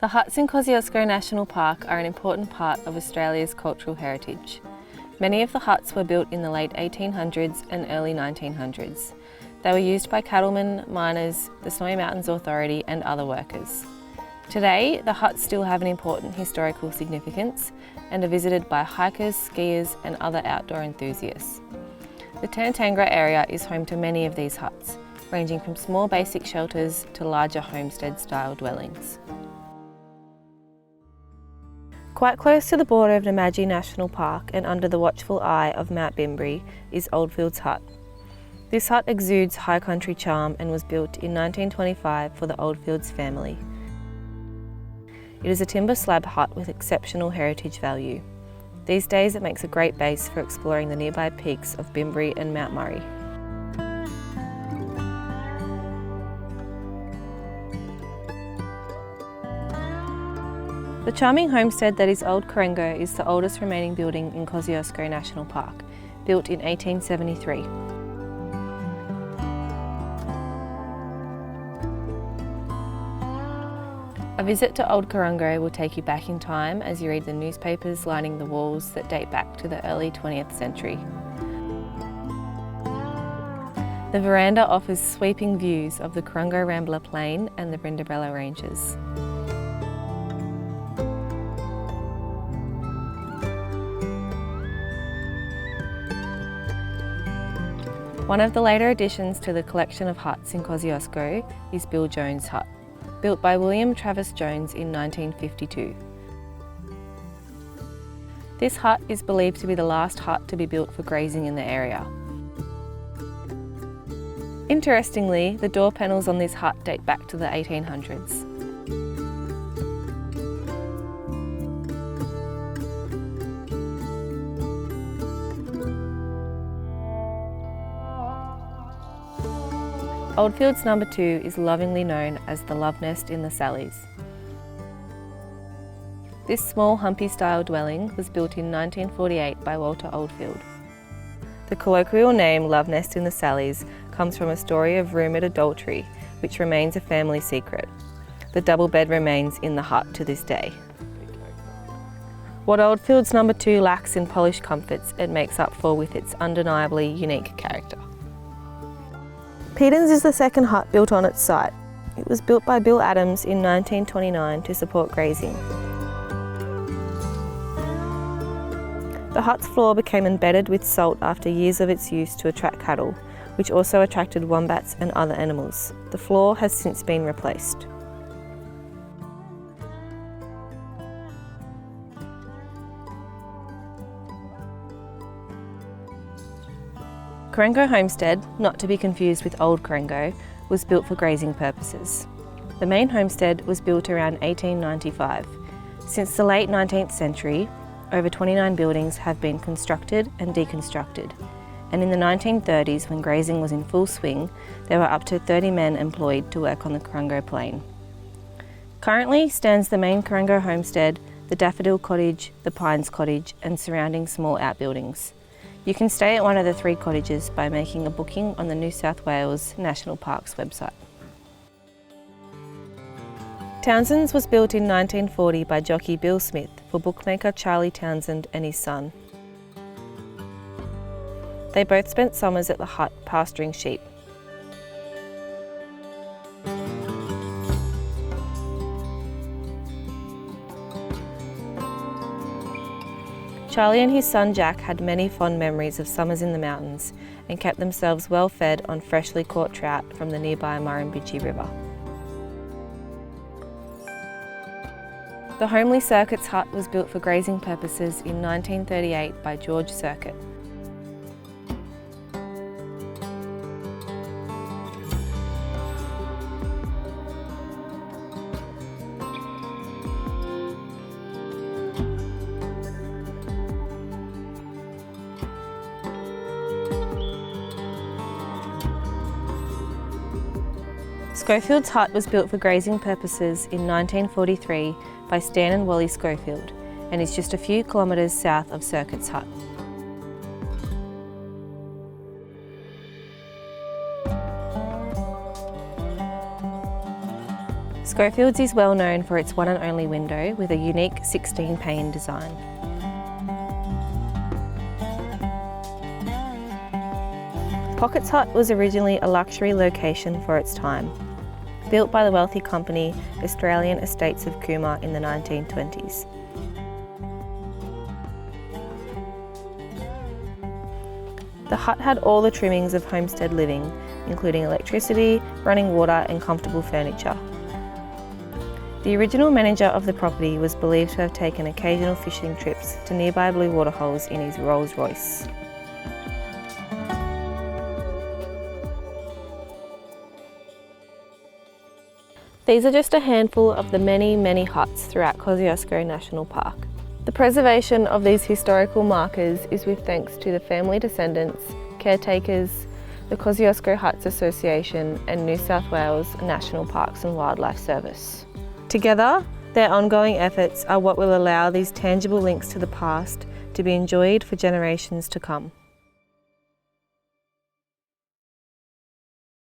The huts in Kosciuszko National Park are an important part of Australia's cultural heritage. Many of the huts were built in the late 1800s and early 1900s. They were used by cattlemen, miners, the Snowy Mountains Authority and other workers. Today, the huts still have an important historical significance and are visited by hikers, skiers and other outdoor enthusiasts. The Tantangara area is home to many of these huts, ranging from small basic shelters to larger homestead-style dwellings. Quite close to the border of Namadgi National Park and under the watchful eye of Mount Bimbri is Oldfields Hut. This hut exudes high country charm and was built in 1925 for the Oldfields family. It is a timber slab hut with exceptional heritage value. These days it makes a great base for exploring the nearby peaks of Bimbri and Mount Murray. The charming homestead that is Old Currango is the oldest remaining building in Kosciuszko National Park, built in 1873. A visit to Old Currango will take you back in time as you read the newspapers lining the walls that date back to the early 20th century. The veranda offers sweeping views of the Currango Rambler Plain and the Brindabella Ranges. One of the later additions to the collection of huts in Kosciuszko is Bill Jones' hut, built by William Travis Jones in 1952. This hut is believed to be the last hut to be built for grazing in the area. Interestingly, the door panels on this hut date back to the 1800s. Oldfields No. 2 is lovingly known as the love nest in the Sallies. This small humpy-style dwelling was built in 1948 by Walter Oldfield. The colloquial name Love Nest in the Sallies comes from a story of rumoured adultery, which remains a family secret. The double bed remains in the hut to this day. What Oldfields No. 2 lacks in polished comforts, it makes up for with its undeniably unique character. Pedens is the second hut built on its site. It was built by Bill Adams in 1929 to support grazing. The hut's floor became embedded with salt after years of its use to attract cattle, which also attracted wombats and other animals. The floor has since been replaced. Currango Homestead, not to be confused with Old Currango, was built for grazing purposes. The main homestead was built around 1895. Since the late 19th century, over 29 buildings have been constructed and deconstructed, and in the 1930s, when grazing was in full swing, there were up to 30 men employed to work on the Currango Plain. Currently stands the main Currango Homestead, the Daffodil Cottage, the Pines Cottage and surrounding small outbuildings. You can stay at one of the 3 cottages by making a booking on the New South Wales National Parks website. Townsends was built in 1940 by jockey Bill Smith for bookmaker Charlie Townsend and his son. They both spent summers at the hut pasturing sheep. Charlie and his son Jack had many fond memories of summers in the mountains and kept themselves well fed on freshly caught trout from the nearby Murrumbidgee River. The homely Circuit's hut was built for grazing purposes in 1938 by George Circuit. Scholfields Hut was built for grazing purposes in 1943 by Stan and Wally Schofield and is just a few kilometres south of Circuit's Hut. Scholfields is well known for its one and only window with a unique 16-pane design. Pedens Hut was originally a luxury location for its time, built by the wealthy company Australian Estates of Coomber in the 1920s. The hut had all the trimmings of homestead living, including electricity, running water and comfortable furniture. The original manager of the property was believed to have taken occasional fishing trips to nearby blue waterholes in his Rolls Royce. These are just a handful of the many, many huts throughout Kosciuszko National Park. The preservation of these historical markers is with thanks to the family descendants, caretakers, the Kosciuszko Huts Association and New South Wales National Parks and Wildlife Service. Together, their ongoing efforts are what will allow these tangible links to the past to be enjoyed for generations to come.